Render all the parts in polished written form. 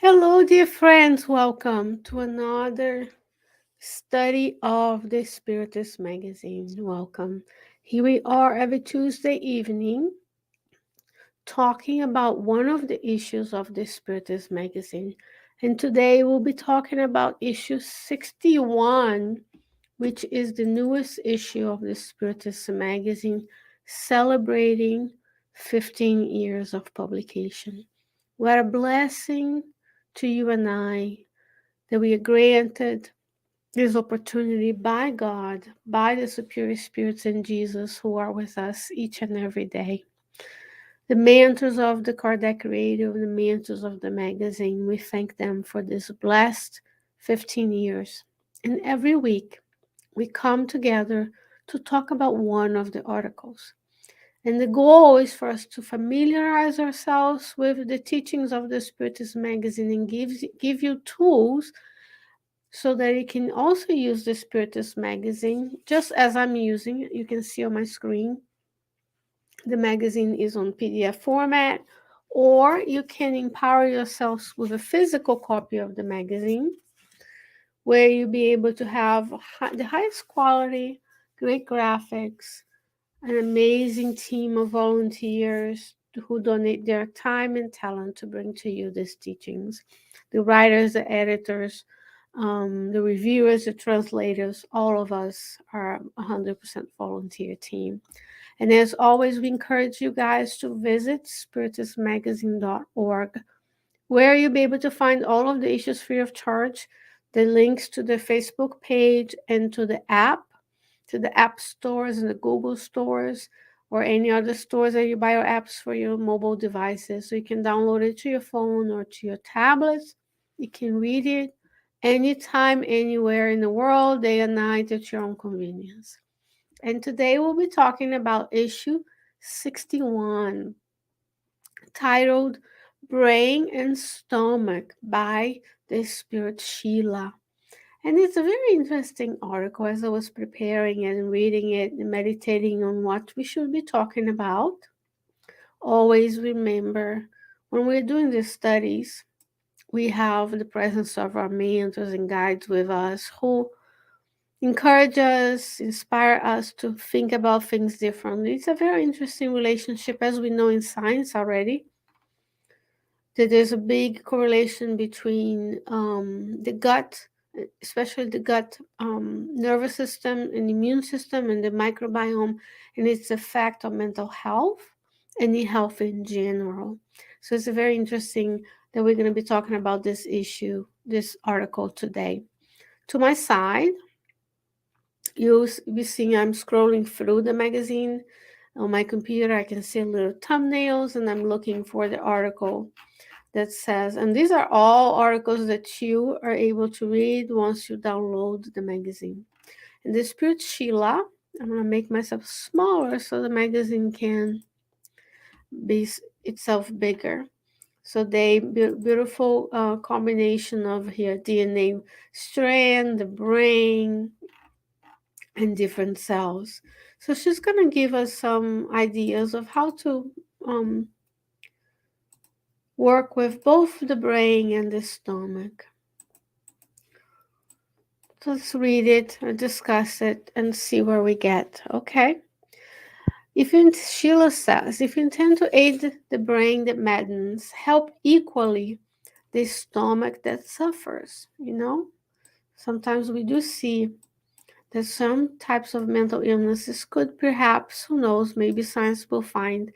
Hello, dear friends. Welcome to another study of the Spiritist magazine. Welcome. Here we are every Tuesday evening talking about one of the issues of the Spiritist magazine. And today we'll be talking about issue 61, which is the newest issue of the Spiritist magazine, celebrating 15 years of publication. What a blessing to you and I that we are granted this opportunity by God, by the superior spirits in Jesus who are with us each and every day. The mentors of the Kardec Radio, the mentors of the magazine, we thank them for this blessed 15 years. And every week we come together to talk about one of the articles. And the goal is for us to familiarize ourselves with the teachings of the Spiritist magazine and give you tools so that you can also use the Spiritist magazine just as I'm using it. You can see on my screen. The magazine is on PDF format, or you can empower yourselves with a physical copy of the magazine where you'll be able to have the highest quality, great graphics, an amazing team of volunteers who donate their time and talent to bring to you these teachings. The writers, the editors, the reviewers, the translators, all of us are 100% volunteer team. And as always, we encourage you guys to visit spiritistmagazine.org, where you'll be able to find all of the issues free of charge, the links to the Facebook page and to the app stores and the Google stores or any other stores that you buy your apps for your mobile devices. So you can download it to your phone or to your tablets. You can read it anytime, anywhere in the world, day and night at your own convenience. And today we'll be talking about issue 61, titled Brain and Stomach by the Spirit Scheilla. And it's a very interesting article as I was preparing and reading it and meditating on what we should be talking about. Always remember when we're doing these studies, we have the presence of our mentors and guides with us who encourage us, inspire us to think about things differently. It's a very interesting relationship, as we know in science already, that there's a big correlation between the gut, especially the gut nervous system and immune system and the microbiome, and its effect on mental health and in health in general. So it's a very interesting that we're going to be talking about this issue, this article today. To my side, you'll be seeing I'm scrolling through the magazine. On my computer, I can see little thumbnails, and I'm looking for the article that says, and these are all articles that you are able to read once you download the magazine. And the Spirit Scheilla, I'm going to make myself smaller so the magazine can be itself bigger. So they beautiful combination of here DNA strand, the brain, and different cells. So she's going to give us some ideas of how to work with both the brain and the stomach. Let's read it or discuss it and see where we get, okay? Sheila says, if you intend to aid the brain that maddens, help equally the stomach that suffers, Sometimes we do see that some types of mental illnesses could perhaps, who knows, maybe science will find,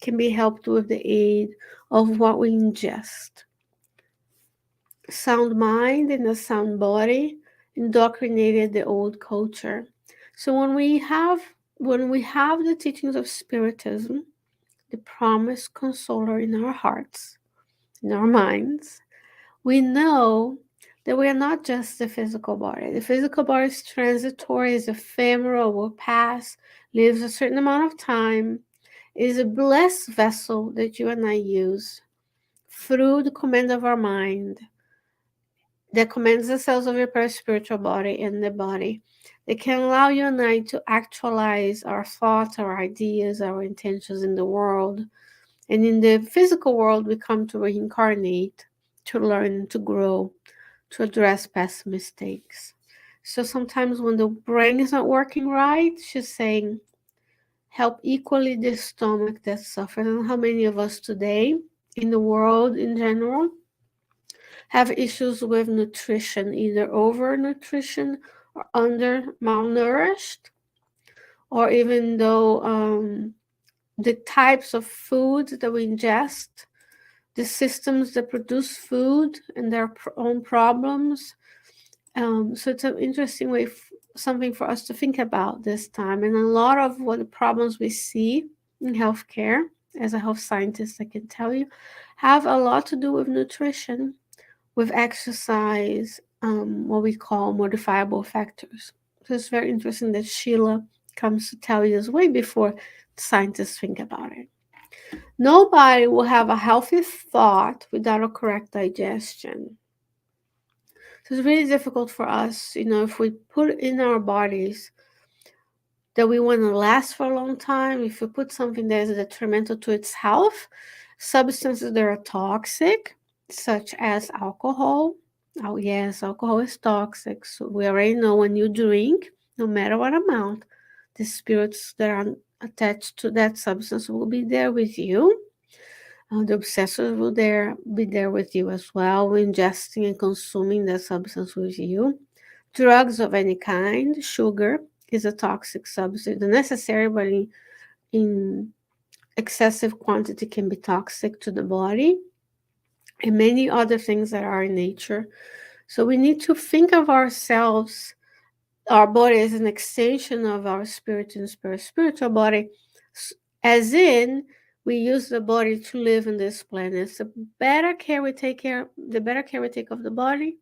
can be helped with the aid of what we ingest. Sound mind and a sound body indoctrinated the old culture. So when we have the teachings of Spiritism, the promised consoler in our hearts, in our minds, we know that we are not just the physical body. The physical body is transitory, is ephemeral, will pass, lives a certain amount of time, is a blessed vessel that you and I use through the command of our mind that commands the cells of your paraspiritual body and the body, that can allow you and I to actualize our thoughts, our ideas, our intentions in the world. And in the physical world, we come to reincarnate to learn, to grow, to address past mistakes. So sometimes when the brain is not working right, she's saying, help equally the stomach that suffers. And how many of us today in the world in general have issues with nutrition, either overnutrition or under malnourished, or even though the types of food that we ingest, the systems that produce food and their own problems. So it's an interesting way, something for us to think about this time. And a lot of what the problems we see in healthcare, as a health scientist, I can tell you, have a lot to do with nutrition, with exercise, what we call modifiable factors. So it's very interesting that Scheilla comes to tell you this way before scientists think about it. Nobody will have a healthy thought without a correct digestion. So it's really difficult for us, if we put in our bodies that we want to last for a long time, if we put something that is detrimental to its health, substances that are toxic, such as alcohol. Oh, yes, alcohol is toxic. So we already know when you drink, no matter what amount, the spirits that are attached to that substance will be there with you. The obsessors will be there with you as well, ingesting and consuming that substance with you. Drugs of any kind, sugar is a toxic substance, necessary, but in excessive quantity can be toxic to the body, and many other things that are in nature. So we need to think of ourselves, our body as an extension of our spirit and spiritual body, as in we use the body to live in this planet. So the better care we take of the body,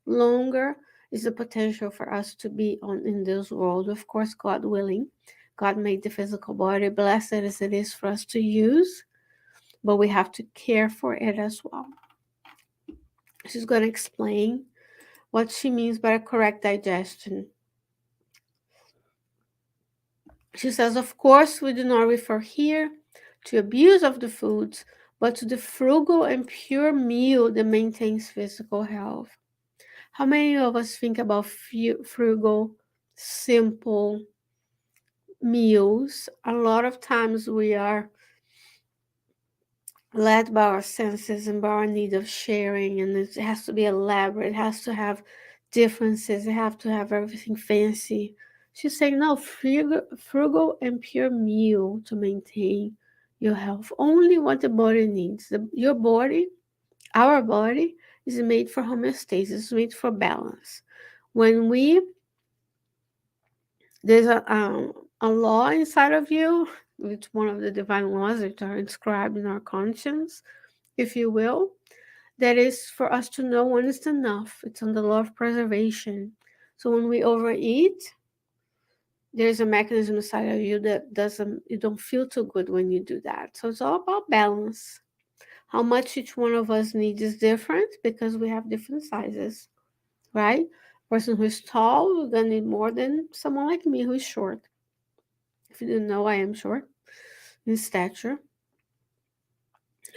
longer is the potential for us to be in this world. Of course, God willing. God made the physical body, blessed as it is for us to use, but we have to care for it as well. She's going to explain what she means by correct digestion. She says, of course, we do not refer here to abuse of the foods, but to the frugal and pure meal that maintains physical health. How many of us think about frugal, simple meals? A lot of times we are led by our senses and by our need of sharing, and it has to be elaborate, it has to have differences, it have to have everything fancy. She's saying, no, frugal and pure meal to maintain your health. Only what the body needs. Your body, our body, is made for homeostasis, made for balance. When there's a law inside of you, which one of the divine laws that are inscribed in our conscience, if you will, that is for us to know when it's enough. It's on the law of preservation. So when we overeat, there's a mechanism inside of you that you don't feel too good when you do that. So it's all about balance. How much each one of us needs is different because we have different sizes, right? Person who is tall is gonna need more than someone like me who is short. If you didn't know, I am short in stature.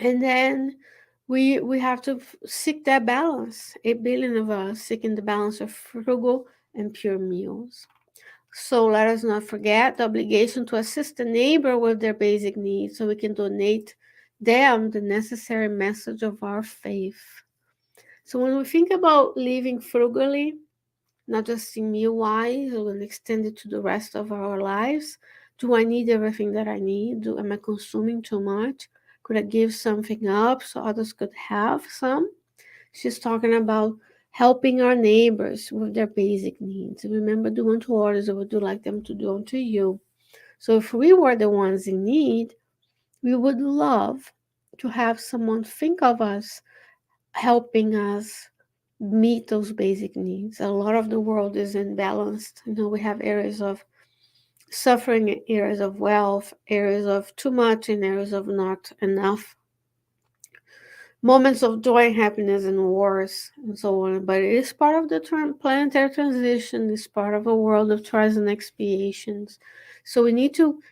And then we have to seek that balance. 8 billion of us seeking the balance of frugal and pure meals. So let us not forget the obligation to assist the neighbor with their basic needs so we can donate them the necessary message of our faith. So when we think about living frugally, not just in meal wise, we'll extend it to the rest of our lives. Do I need everything that I need? Am I consuming too much? Could I give something up so others could have some? She's talking about helping our neighbors with their basic needs. Remember, do unto others as we do like them to do unto you. So if we were the ones in need, we would love to have someone think of us, helping us meet those basic needs. A lot of the world is imbalanced. We have areas of suffering, areas of wealth, areas of too much, and areas of not enough. Moments of joy and happiness and wars and so on. But it is part of the planetary transition. It's part of a world of trials and expiations. So we need to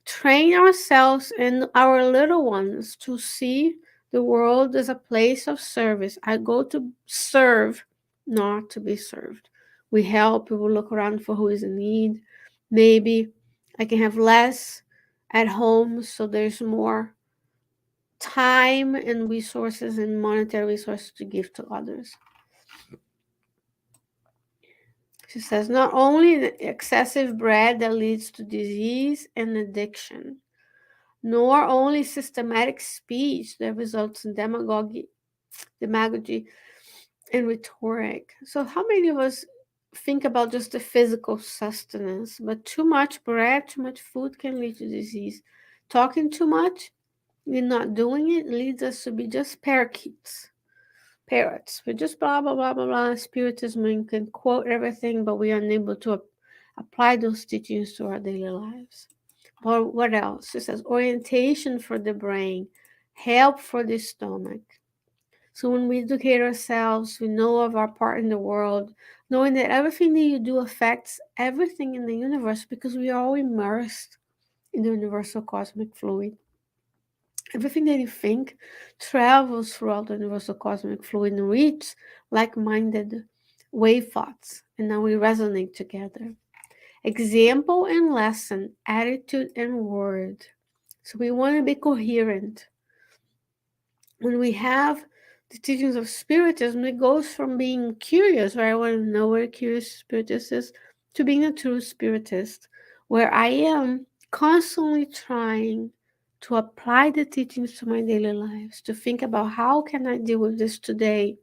train ourselves and our little ones to see The world is a place of service. I go to serve, not to be served. We help people look around for who is in need. Maybe I can have less at home, so there's more time and resources and monetary resources to give to others. She says, not only the excessive bread that leads to disease and addiction, nor only systematic speech that results in demagogy and rhetoric. So, how many of us think about just the physical sustenance? But too much bread, too much food can lead to disease. Talking too much and not doing it leads us to be just parakeets, parrots. We're just blah, blah, blah, blah, blah. Spiritism and can quote everything, but we are unable to apply those teachings to our daily lives. Or what else? It says orientation for the brain, help for the stomach. So when we educate ourselves, we know of our part in the world, knowing that everything that you do affects everything in the universe because we are all immersed in the universal cosmic fluid. Everything that you think travels throughout the universal cosmic fluid and reaches like-minded wave thoughts, and now we resonate together. Example and lesson, attitude and word. So we want to be coherent. When we have the teachings of Spiritism, it goes from being curious, where I want to know what a curious Spiritist is, to being a true Spiritist, where I am constantly trying to apply the teachings to my daily lives, to think about how can I deal with this today?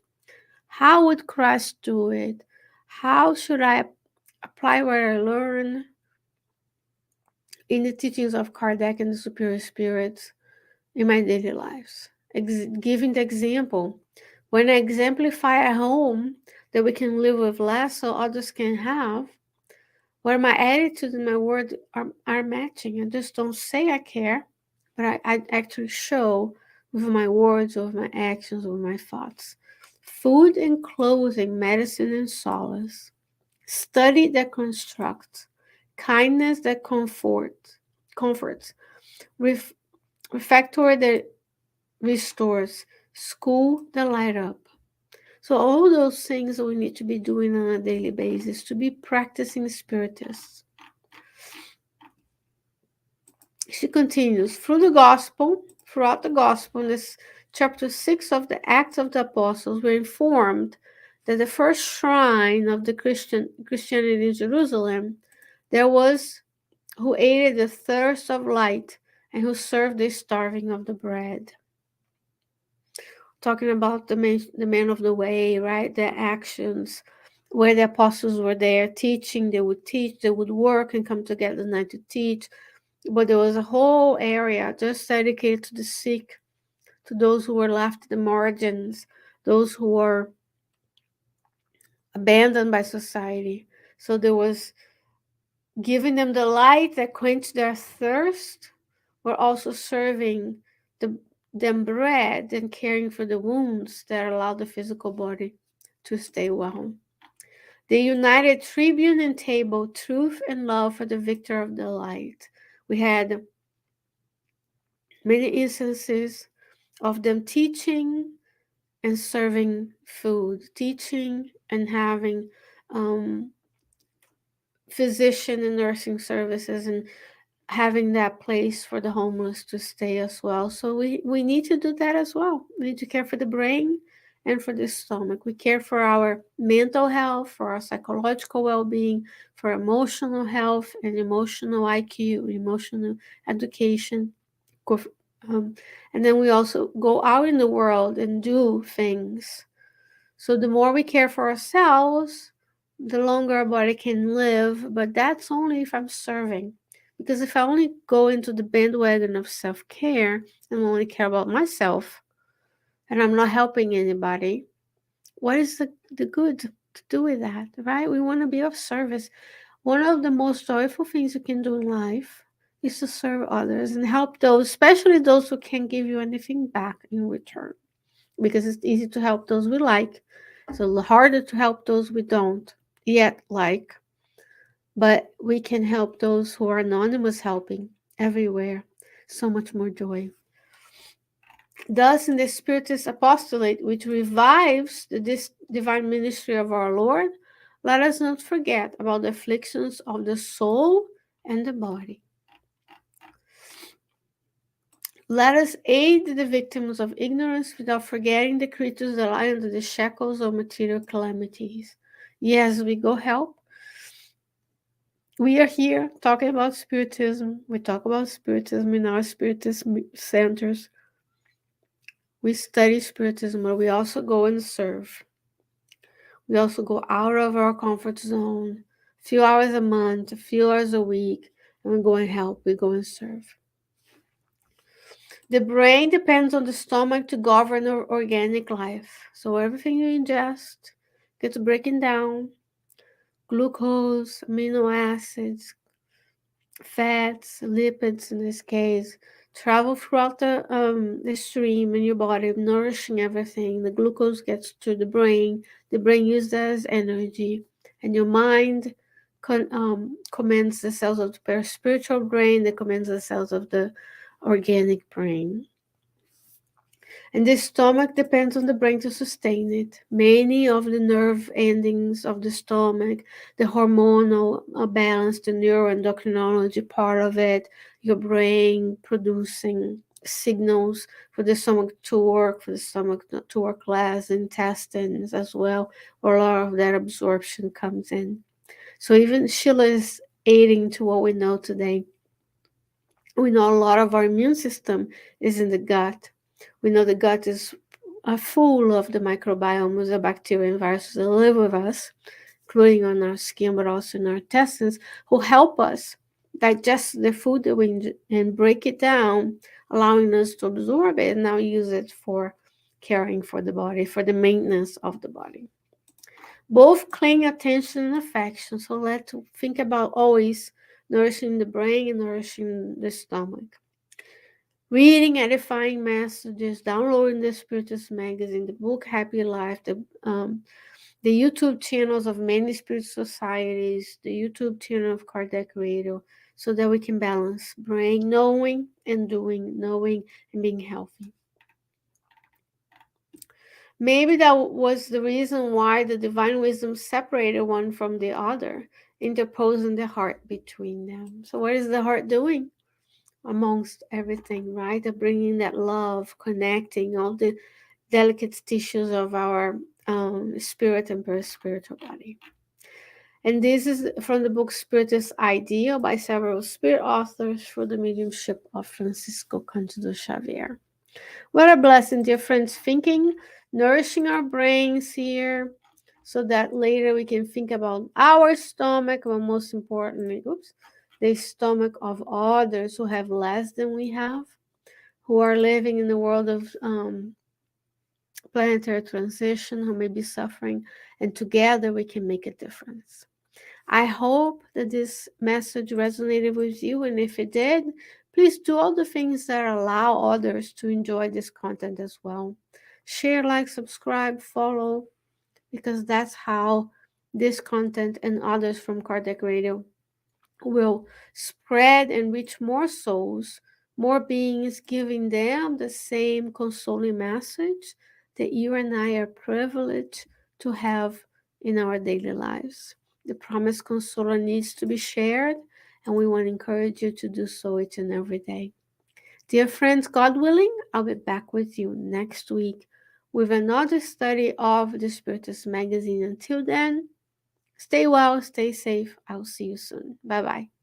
How would Christ do it? How should I apply what I learn in the teachings of Kardec and the superior spirits in my daily lives? Giving the example. When I exemplify at home that we can live with less so others can have, where my attitude and my words are matching. I just don't say I care, but I actually show with my words, with my actions, with my thoughts. Food and clothing, medicine and solace. Study that constructs. Kindness that comforts. Refectory that restores. School that light up. So all those things that we need to be doing on a daily basis to be practicing spiritists. She continues, throughout the gospel, in this chapter 6 of the Acts of the Apostles, we're informed that the first shrine of the Christianity in Jerusalem, there was who aided the thirst of light and who served the starving of the bread. Talking about the man of the way, right? Their actions, where the apostles were there teaching, they would work and come together at night to teach. But there was a whole area just dedicated to the sick, to those who were left at the margins, those who were abandoned by society. So there was giving them the light that quenched their thirst, were also serving them bread and caring for the wounds that allowed the physical body to stay well. They united tribune and table, truth and love for the victor of the light. We had many instances of them teaching and serving food, teaching and having physician and nursing services, and having that place for the homeless to stay as well. So we need to do that as well. We need to care for the brain and for the stomach. We care for our mental health, for our psychological well-being, for emotional health and emotional IQ, emotional education. And then we also go out in the world and do things. So the more we care for ourselves, the longer our body can live. But that's only if I'm serving. Because if I only go into the bandwagon of self-care and only care about myself, and I'm not helping anybody, what is the good to do with that, right? We want to be of service. One of the most joyful things you can do in life is to serve others and help those, especially those who can't give you anything back in return. Because it's easy to help those we like. It's a little harder to help those we don't yet like. But we can help those who are anonymous helping everywhere. So much more joy. Thus, in the Spiritist apostolate, which revives the divine ministry of our Lord, let us not forget about the afflictions of the soul and the body. Let us aid the victims of ignorance without forgetting the creatures that lie under the shackles of material calamities. Yes, we go help. We are here talking about Spiritism. We talk about Spiritism in our Spiritist centers. We study Spiritism, but we also go and serve. We also go out of our comfort zone, a few hours a month, a few hours a week, and we go and help. We go and serve. The brain depends on the stomach to govern our organic life. So everything you ingest gets broken down. Glucose, amino acids, fats, lipids in this case, travel throughout the stream in your body, nourishing everything. The glucose gets to the brain uses that as energy, and your mind commands the cells of the spiritual brain that commands the cells of the organic brain. And the stomach depends on the brain to sustain it. Many of the nerve endings of the stomach, the hormonal balance, the neuroendocrinology part of it, your brain producing signals for the stomach to work, for the stomach to work less, intestines as well, where a lot of that absorption comes in. So even Scheilla is aiding to what we know today. We know a lot of our immune system is in the gut. We know the gut is full of the microbiome, the bacteria and viruses that live with us, including on our skin, but also in our intestines, who help us digest the food that we and break it down, allowing us to absorb it and now use it for caring for the body, for the maintenance of the body. Both claim attention and affection, so let's think about always nourishing the brain and nourishing the stomach. Reading edifying messages, downloading the Spiritist magazine, the book Happy Life, the YouTube channels of many spirit societies, the YouTube channel of Kardec Radio, so that we can balance brain, knowing and doing, knowing and being healthy. Maybe that was the reason why the divine wisdom separated one from the other, interposing the heart between them. So, what is the heart doing? Amongst everything, right? Of bringing that love, connecting all the delicate tissues of our spirit and spiritual body. And this is from the book Spiritist Ideal by several spirit authors through the mediumship of Francisco Cândido Xavier. What a blessing, dear friends, thinking, nourishing our brains here so that later we can think about our stomach, but most importantly, the stomach of others who have less than we have, who are living in the world of planetary transition, who may be suffering, and together we can make a difference. I hope that this message resonated with you, and if it did, please do all the things that allow others to enjoy this content as well. Share, like, subscribe, follow, because that's how this content and others from Kardec Radio will spread and reach more souls, more beings, giving them the same consoling message that you and I are privileged to have in our daily lives. The promised consoler needs to be shared, and we want to encourage you to do so each and every day. Dear friends, God willing, I'll be back with you next week with another study of the Spiritist magazine. Until then, stay well, stay safe. I'll see you soon. Bye bye.